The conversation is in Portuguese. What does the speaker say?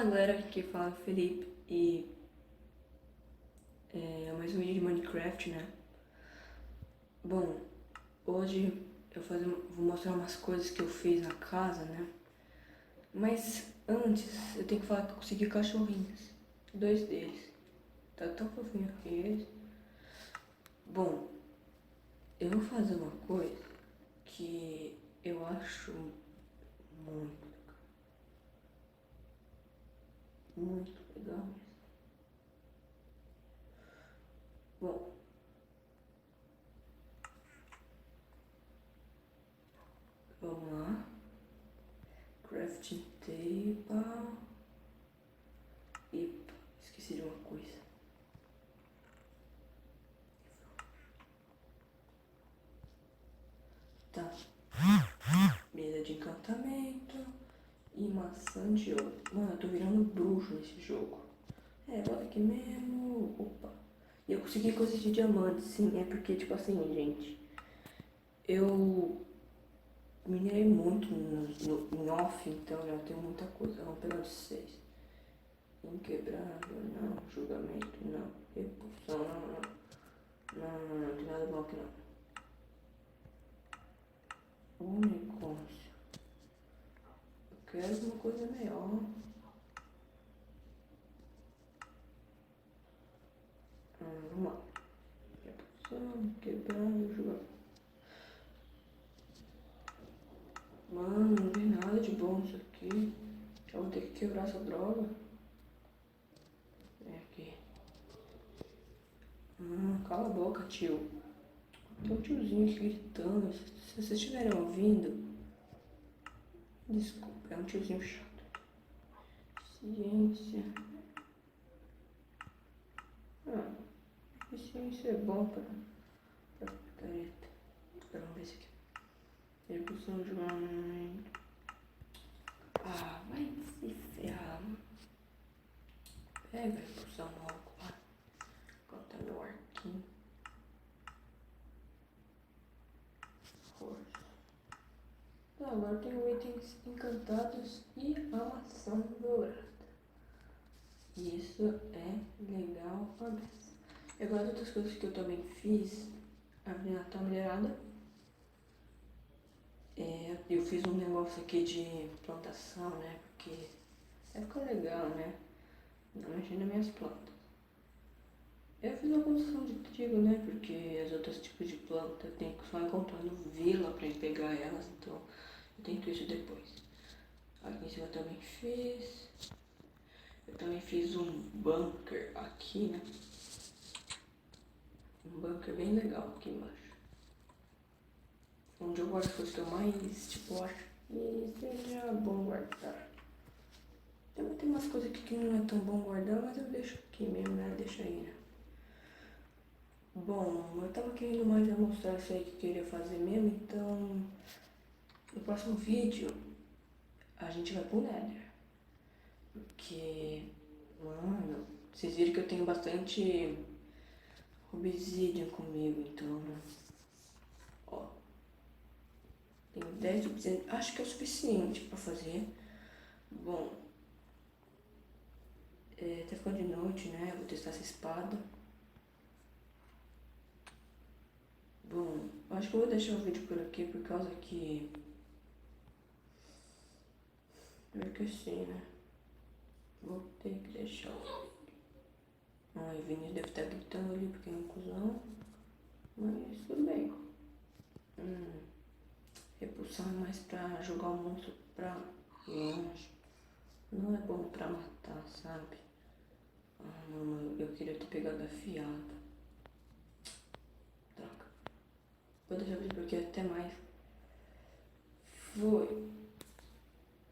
galera, aqui fala Felipe e mais um vídeo de Minecraft, né? Bom, hoje vou mostrar umas coisas que eu fiz na casa, né? Mas antes eu tenho que falar que eu consegui cachorrinhos, 2 deles, tá tão fofinho que eles. Bom, eu vou fazer uma coisa que eu acho muito legal mesmo. Bom, vamos lá. Crafting table. Epa, esqueci de uma coisa. Tá. Mesa de encantamento e maçã de ouro. Mano, eu tô virando bruxo nesse jogo. Bota aqui mesmo. Opa. E eu consegui coisas de diamante, sim. É porque, tipo assim, gente, eu minerei muito em off, então já tenho muita coisa. Vamos pegar os 6. Inquebrável, não. Julgamento, não. Repulsão, não tem nada bom aqui, não. Unicórnio. Eu quero uma coisa melhor. Vamos lá. Repulsão, quebrável, julgamento. Mano, não tem nada de bom isso aqui. Eu vou ter que quebrar essa droga. Vem aqui. Cala a boca, tio. Tem um tiozinho aqui gritando. Se vocês estiverem ouvindo, desculpa, é um tiozinho chato. Ciência. Ciência é bom pra picareta. Vamos ver esse aqui. Repulsão de julgamento. Vai se ferrar. Pega a repulsão logo lá. Conta meu arquinho. Força. Tá, agora tem itens encantados e a maçã dourada. Isso é legal pra beça. E agora outras coisas que eu também fiz. A menina tá melhorada. Eu fiz um negócio aqui de plantação, né? Porque ficou legal, né? Não mexer nas minhas plantas. Eu fiz uma construção de trigo, né? Porque as outras tipos de planta eu tenho que só encontrar no vila pra ir pegar elas, então eu tento isso depois. Aqui em cima eu também fiz. Eu também fiz um bunker aqui, né? Um bunker bem legal aqui embaixo. Onde eu guardo as coisas que eu mais, tipo, acho que seja bom guardar. Também tem umas coisas aqui que não é tão bom guardar, mas eu deixo aqui mesmo, né? Deixa aí, né? Bom, eu tava querendo mais mostrar isso aí que eu queria fazer mesmo, então no próximo vídeo a gente vai pro Nether. Porque, mano, vocês viram que eu tenho bastante obsidian comigo, então, ó, tenho 10 de obsidian, acho que é o suficiente pra fazer. Bom, tá ficando de noite, né? Vou testar essa espada. Bom, acho que eu vou deixar o vídeo por aqui por causa que eu esqueci, né? Vou ter que deixar o vídeo. O Vinícius deve estar gritando ali porque é um cuzão. Mas tudo bem. Repulsão é mais pra jogar o monstro pra longe. Não é bom pra matar, sabe? Mano, eu queria ter pegado afiado. Droga. Vou deixar o vídeo porque até mais. Foi.